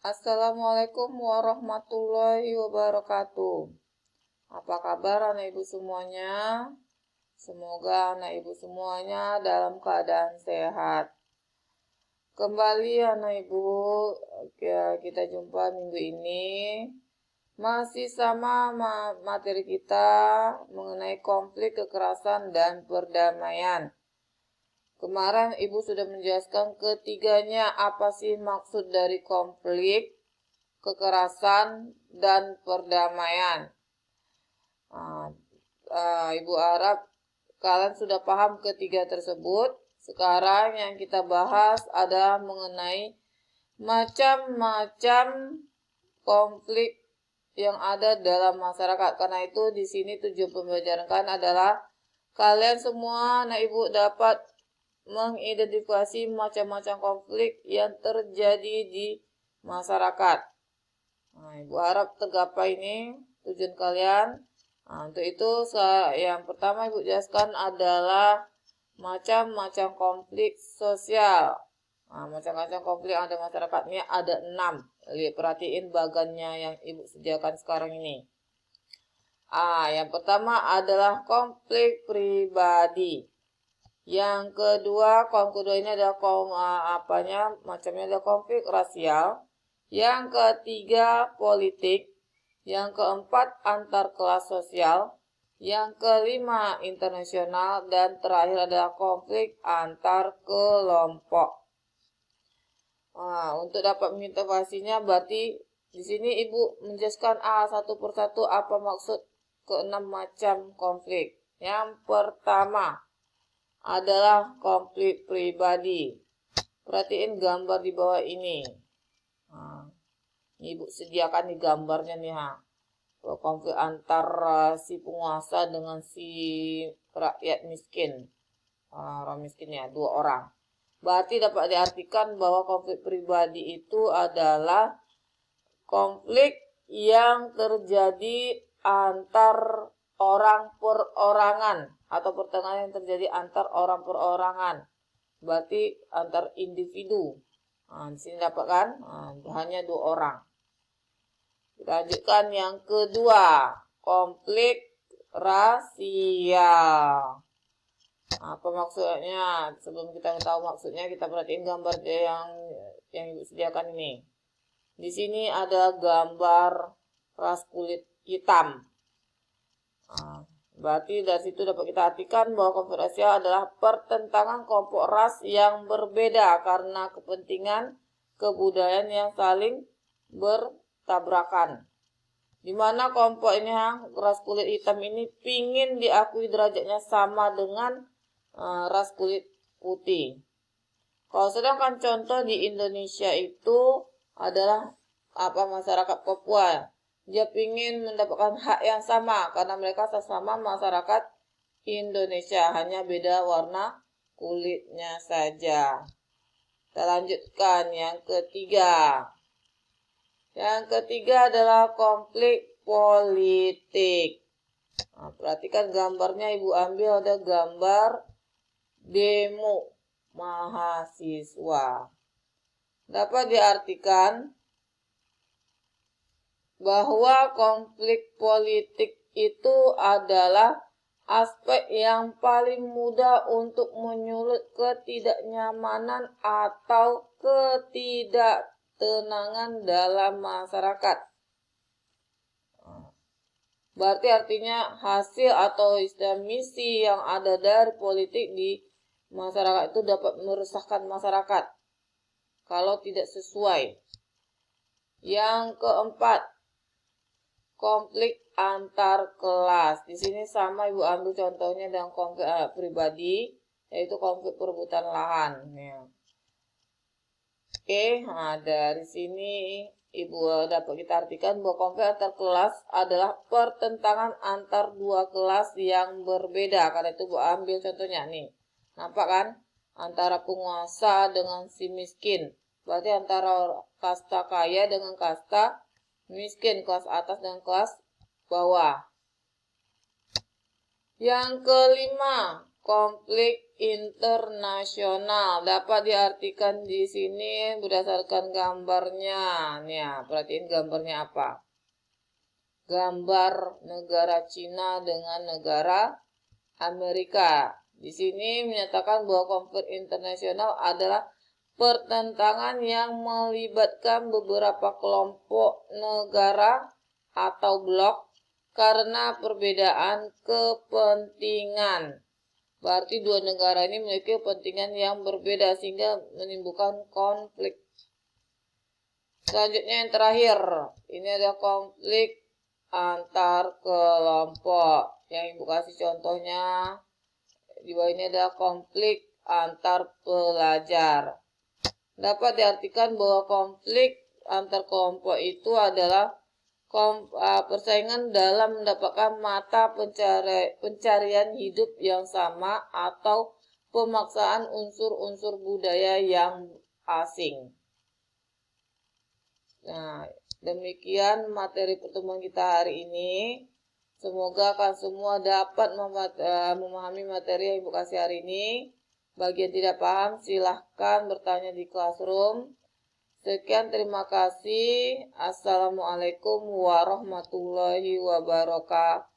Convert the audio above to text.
Assalamualaikum warahmatullahi wabarakatuh. Apa kabar anak ibu semuanya? Semoga anak ibu semuanya dalam keadaan sehat. Kembali anak ibu, kita jumpa minggu ini. Masih sama materi kita mengenai konflik, kekerasan, dan perdamaian. Kemarin ibu sudah menjelaskan ketiganya apa sih maksud dari konflik, kekerasan, dan perdamaian. Ibu harap kalian sudah paham ketiga tersebut. Sekarang yang kita bahas adalah mengenai macam-macam konflik yang ada dalam masyarakat. Karena itu di sini tujuan pembelajaran kalian adalah kalian semua anak ibu dapat mengidentifikasi macam-macam konflik yang terjadi di masyarakat. Ibu harap tergapai ini tujuan kalian. Untuk itu yang pertama ibu jelaskan adalah macam-macam konflik sosial. Macam-macam konflik yang ada masyarakat ini ada 6. Lihat, perhatiin bagannya yang ibu sediakan sekarang ini. Yang pertama adalah konflik pribadi. Yang kedua ini adalah macamnya adalah konflik rasial. Yang ketiga politik. Yang keempat antar kelas sosial. Yang kelima internasional, dan terakhir adalah konflik antar kelompok. Untuk dapat menginterpretasinya berarti di sini ibu menjelaskan satu persatu apa maksud keenam macam konflik. Yang pertama adalah konflik pribadi. Perhatiin gambar di bawah ini. Ibu sediakan di gambarnya nih konflik antara si penguasa dengan si rakyat miskin. Orang miskin ya, 2 orang. Berarti dapat diartikan bahwa konflik pribadi itu adalah konflik yang terjadi antar orang perorangan atau pertengahan yang terjadi antar orang perorangan. Berarti antar individu. Di sini dapat kan? Hanya 2 orang. Kita lanjutkan yang kedua, konflik rasial. Apa maksudnya? Sebelum kita tahu maksudnya, kita perhatiin gambar yang ibu sediakan ini. Di sini ada gambar ras kulit hitam. Berarti dari situ dapat kita artikan bahwa konflik rasial adalah pertentangan kelompok ras yang berbeda karena kepentingan kebudayaan yang saling bertabrakan. Di mana kelompok ini ras kulit hitam ini pingin diakui derajatnya sama dengan ras kulit putih. Kalau sedangkan contoh di Indonesia itu adalah masyarakat Papua. Dia ingin mendapatkan hak yang sama karena mereka sesama masyarakat Indonesia, hanya beda warna kulitnya saja. Kita lanjutkan yang ketiga. Yang ketiga adalah konflik politik. Perhatikan gambarnya, ibu ambil ada gambar demo mahasiswa. Dapat diartikan bahwa konflik politik itu adalah aspek yang paling mudah untuk menyulut ketidaknyamanan atau ketidaktenangan dalam masyarakat. Berarti artinya hasil atau istilah misi yang ada dari politik di masyarakat itu dapat meresahkan masyarakat kalau tidak sesuai. Yang keempat, konflik antar kelas. Di sini sama ibu ambil contohnya dengan konflik pribadi, yaitu konflik perebutan lahan. Dari sini ibu dapat kita artikan bahwa konflik antar kelas adalah pertentangan antar 2 kelas yang berbeda. Karena itu ibu ambil contohnya nih. Nampak kan? Antara penguasa dengan si miskin. Berarti antara kasta kaya dengan kasta miskin, kelas atas dengan kelas bawah. Yang kelima, konflik internasional dapat diartikan di sini berdasarkan gambarnya. Nih, ya, perhatiin gambarnya apa? Gambar negara Cina dengan negara Amerika. Di sini menyatakan bahwa konflik internasional adalah pertentangan yang melibatkan beberapa kelompok negara atau blok karena perbedaan kepentingan. Berarti dua negara ini memiliki kepentingan yang berbeda sehingga menimbulkan konflik. Selanjutnya yang terakhir, ini ada konflik antar kelompok. Yang Ibu kasih contohnya di bawah ini ada konflik antar pelajar. Dapat diartikan bahwa konflik antar kelompok itu adalah persaingan dalam mendapatkan mata pencarian hidup yang sama atau pemaksaan unsur-unsur budaya yang asing. Nah, demikian materi pertemuan kita hari ini. Semoga kalian semua dapat memahami materi yang Ibu kasih hari ini. Bagi yang tidak paham, silahkan bertanya di classroom. Sekian, terima kasih. Assalamualaikum warahmatullahi wabarakatuh.